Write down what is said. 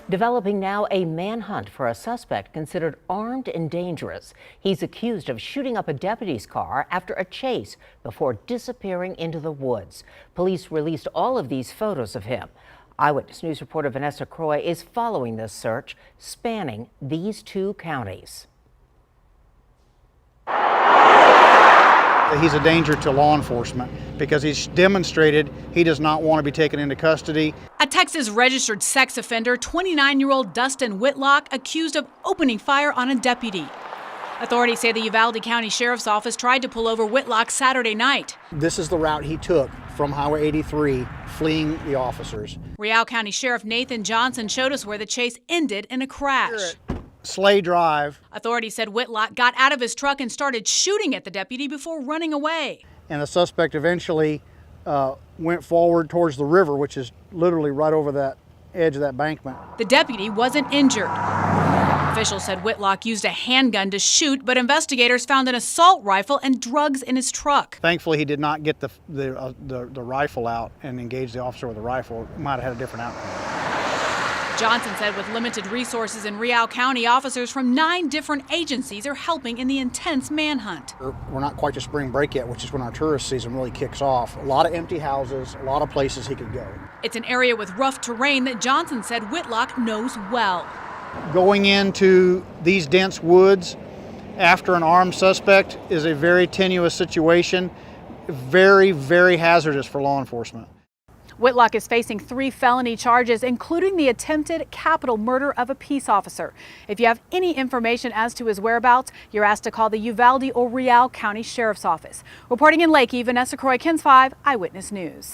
Developing now a manhunt for a suspect considered armed and dangerous. He's accused of shooting up a deputy's car after a chase before disappearing into the woods. Police released all of these photos of him. Eyewitness News reporter Vanessa Croy is following this search spanning these two counties. He's a danger to law enforcement because he's demonstrated he does not want to be taken into custody. A Texas registered sex offender, 29-year-old Dustin Whitlock, accused of opening fire on a deputy. Authorities say the Uvalde County Sheriff's Office tried to pull over Whitlock Saturday night. This is the route he took from Highway 83, fleeing the officers. Real County Sheriff Nathan Johnson showed us where the chase ended in a crash. Slay Drive. Authorities said Whitlock got out of his truck and started shooting at the deputy before running away. And the suspect eventually went forward towards the river, which is literally right over that edge of that embankment. The deputy wasn't injured. Officials said Whitlock used a handgun to shoot, but investigators found an assault rifle and drugs in his truck. Thankfully, he did not get the rifle out and engage the officer with the rifle. It might have had a different outcome. Johnson said with limited resources in Real County, officers from 9 different agencies are helping in the intense manhunt. We're not quite to spring break yet, which is when our tourist season really kicks off. A lot of empty houses, a lot of places he could go. It's an area with rough terrain that Johnson said Whitlock knows well. Going into these dense woods after an armed suspect is a very tenuous situation, very, very hazardous for law enforcement. Whitlock is facing 3 felony charges, including the attempted capital murder of a peace officer. If you have any information as to his whereabouts, you're asked to call the Uvalde or Real County Sheriff's Office. Reporting in Lakey, Vanessa Croy, KENS 5 Eyewitness News.